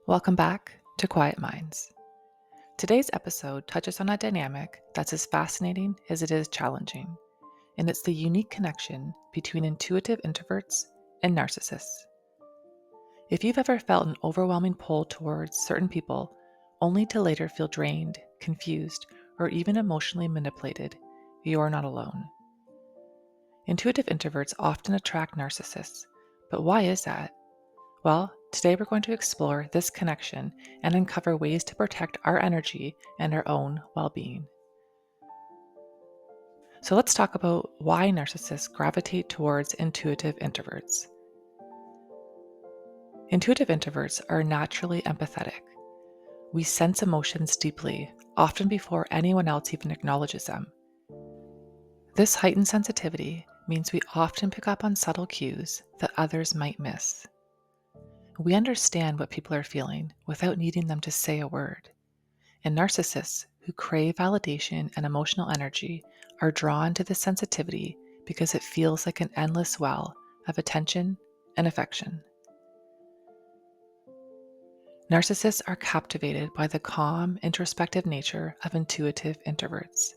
Welcome back to Quiet Minds. Today's episode touches on a dynamic that's as fascinating as it is challenging, and it's the unique connection between intuitive introverts and narcissists. If you've ever felt an overwhelming pull towards certain people, only to later feel drained, confused, or even emotionally manipulated, you're not alone. Intuitive introverts often attract narcissists, but why is that? Well, today we're going to explore this connection and uncover ways to protect our energy and our own well being. So, let's talk about why narcissists gravitate towards intuitive introverts. Intuitive introverts are naturally empathetic. We sense emotions deeply, often before anyone else even acknowledges them. This heightened sensitivity means we often pick up on subtle cues that others might miss. We understand what people are feeling without needing them to say a word. And narcissists who crave validation and emotional energy are drawn to this sensitivity because it feels like an endless well of attention and affection. Narcissists are captivated by the calm, introspective nature of intuitive introverts.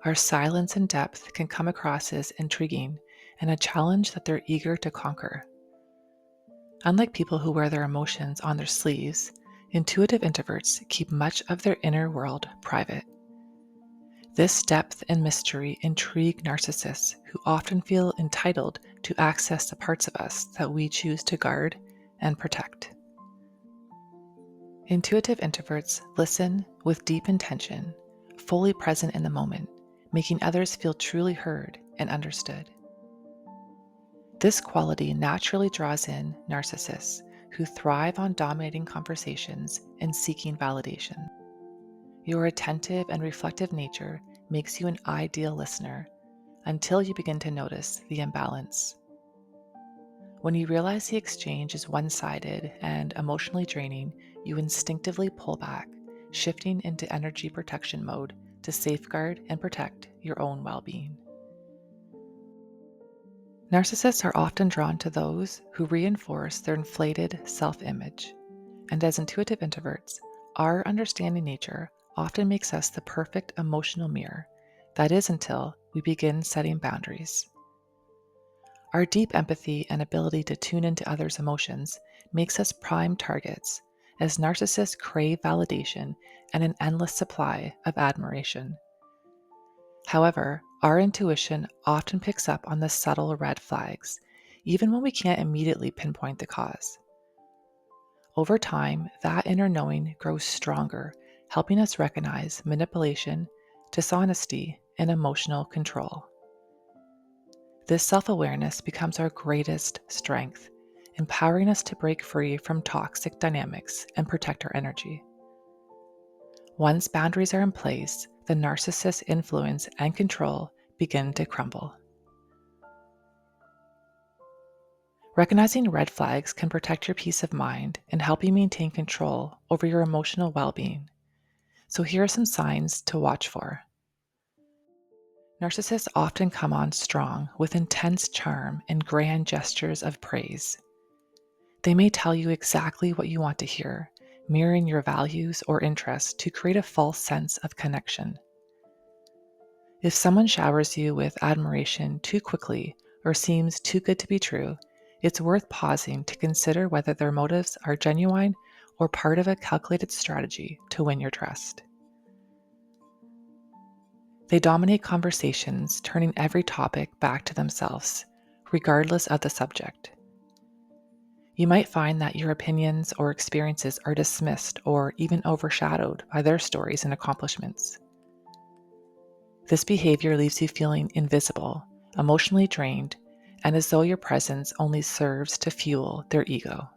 Our silence and depth can come across as intriguing and a challenge that they're eager to conquer. Unlike people who wear their emotions on their sleeves, intuitive introverts keep much of their inner world private. This depth and mystery intrigue narcissists who often feel entitled to access the parts of us that we choose to guard and protect. Intuitive introverts listen with deep intention, fully present in the moment, making others feel truly heard and understood. This quality naturally draws in narcissists who thrive on dominating conversations and seeking validation. Your attentive and reflective nature makes you an ideal listener until you begin to notice the imbalance. When you realize the exchange is one sided and emotionally draining, you instinctively pull back, shifting into energy protection mode to safeguard and protect your own well being. Narcissists are often drawn to those who reinforce their inflated self image. And as intuitive introverts, our understanding nature often makes us the perfect emotional mirror. That is until we begin setting boundaries. Our deep empathy and ability to tune into others' emotions makes us prime targets, as narcissists crave validation and an endless supply of admiration. However, our intuition often picks up on the subtle red flags, even when we can't immediately pinpoint the cause. Over time, that inner knowing grows stronger, helping us recognize manipulation, dishonesty, and emotional control. This self awareness becomes our greatest strength, empowering us to break free from toxic dynamics and protect our energy. Once boundaries are in place, the narcissist's influence and control begin to crumble. Recognizing red flags can protect your peace of mind and help you maintain control over your emotional well being. So, here are some signs to watch for. Narcissists often come on strong with intense charm and grand gestures of praise. They may tell you exactly what you want to hear, mirroring your values or interests to create a false sense of connection. If someone showers you with admiration too quickly or seems too good to be true, it's worth pausing to consider whether their motives are genuine or part of a calculated strategy to win your trust. They dominate conversations, turning every topic back to themselves, regardless of the subject. You might find that your opinions or experiences are dismissed or even overshadowed by their stories and accomplishments. This behavior leaves you feeling invisible, emotionally drained, and as though your presence only serves to fuel their ego.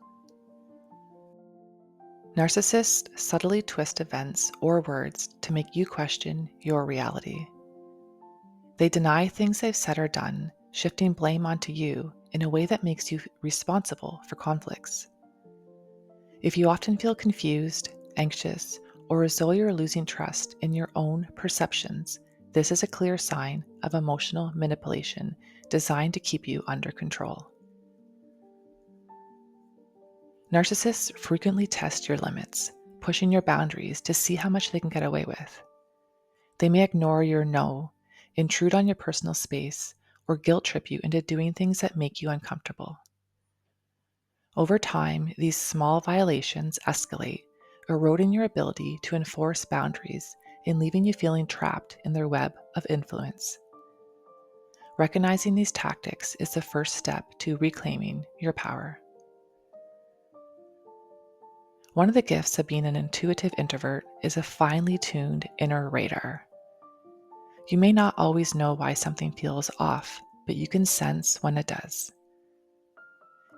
Narcissists subtly twist events or words to make you question your reality. They deny things they've said or done, shifting blame onto you in a way that makes you responsible for conflicts. If you often feel confused, anxious, or as though you're losing trust in your own perceptions, this is a clear sign of emotional manipulation designed to keep you under control. Narcissists frequently test your limits, pushing your boundaries to see how much they can get away with. They may ignore your no, intrude on your personal space, or guilt trip you into doing things that make you uncomfortable. Over time, these small violations escalate, eroding your ability to enforce boundaries and leaving you feeling trapped in their web of influence. Recognizing these tactics is the first step to reclaiming your power. One of the gifts of being an intuitive introvert is a finely tuned inner radar. You may not always know why something feels off, but you can sense when it does.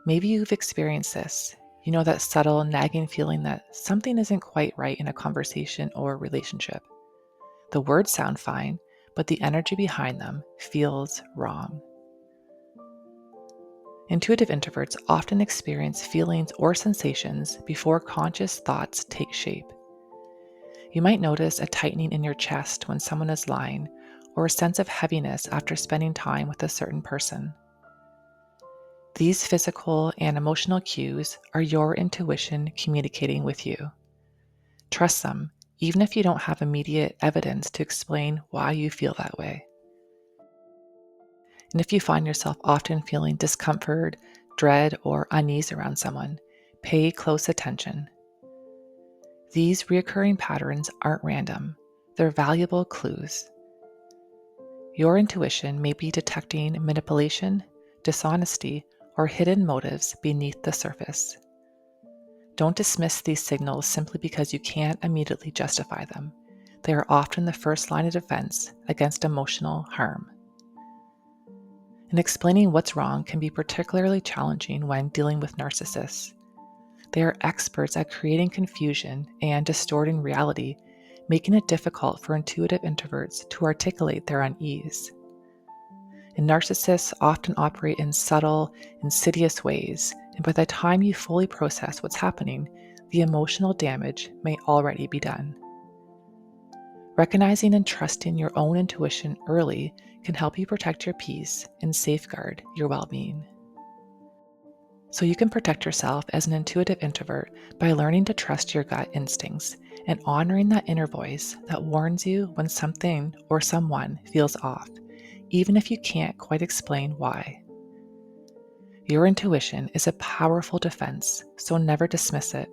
Maybe you've experienced this. You know that subtle, nagging feeling that something isn't quite right in a conversation or relationship. The words sound fine, but the energy behind them feels wrong. Intuitive introverts often experience feelings or sensations before conscious thoughts take shape. You might notice a tightening in your chest when someone is lying, or a sense of heaviness after spending time with a certain person. These physical and emotional cues are your intuition communicating with you. Trust them, even if you don't have immediate evidence to explain why you feel that way. And if you find yourself often feeling discomfort, dread, or unease around someone, pay close attention. These recurring patterns aren't random, they're valuable clues. Your intuition may be detecting manipulation, dishonesty, or hidden motives beneath the surface. Don't dismiss these signals simply because you can't immediately justify them. They are often the first line of defense against emotional harm. And explaining what's wrong can be particularly challenging when dealing with narcissists. They are experts at creating confusion and distorting reality, making it difficult for intuitive introverts to articulate their unease. And narcissists often operate in subtle, insidious ways, and by the time you fully process what's happening, the emotional damage may already be done. Recognizing and trusting your own intuition early can help you protect your peace and safeguard your well-being. So you can protect yourself as an intuitive introvert by learning to trust your gut instincts and honoring that inner voice that warns you when something or someone feels off, even if you can't quite explain why. Your intuition is a powerful defense, so never dismiss it.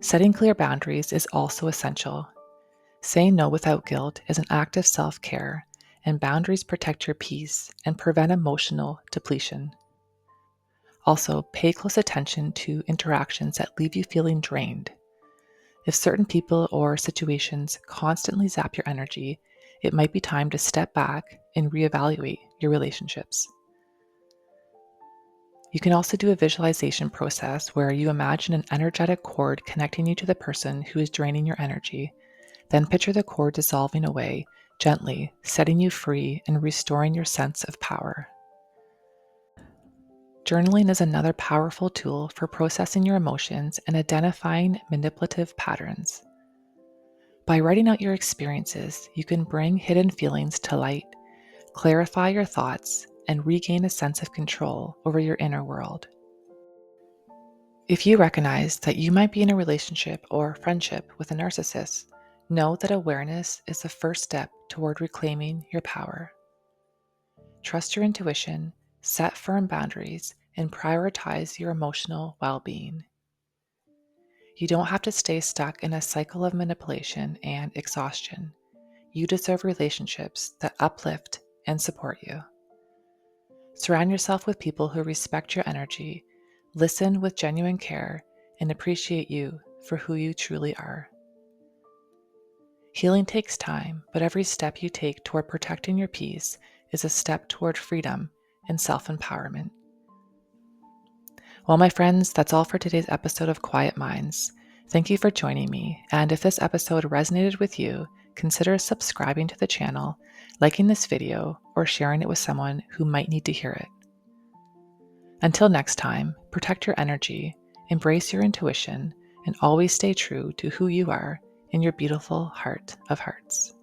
Setting clear boundaries is also essential. Saying no without guilt is an act of self-care, and boundaries protect your peace and prevent emotional depletion. Also, pay close attention to interactions that leave you feeling drained. If certain people or situations constantly zap your energy, it might be time to step back and reevaluate your relationships. You can also do a visualization process where you imagine an energetic cord connecting you to the person who is draining your energy. Then picture the cord dissolving away, gently setting you free and restoring your sense of power. Journaling is another powerful tool for processing your emotions and identifying manipulative patterns. By writing out your experiences, you can bring hidden feelings to light, clarify your thoughts, and regain a sense of control over your inner world. If you recognize that you might be in a relationship or friendship with a narcissist, know that awareness is the first step toward reclaiming your power. Trust your intuition, set firm boundaries, and prioritize your emotional well-being. You don't have to stay stuck in a cycle of manipulation and exhaustion. You deserve relationships that uplift and support you. Surround yourself with people who respect your energy, listen with genuine care, and appreciate you for who you truly are. Healing takes time, but every step you take toward protecting your peace is a step toward freedom and self-empowerment. Well, my friends, that's all for today's episode of Quiet Minds. Thank you for joining me, and if this episode resonated with you, consider subscribing to the channel, liking this video, or sharing it with someone who might need to hear it. Until next time, protect your energy, embrace your intuition, and always stay true to who you are in your beautiful heart of hearts.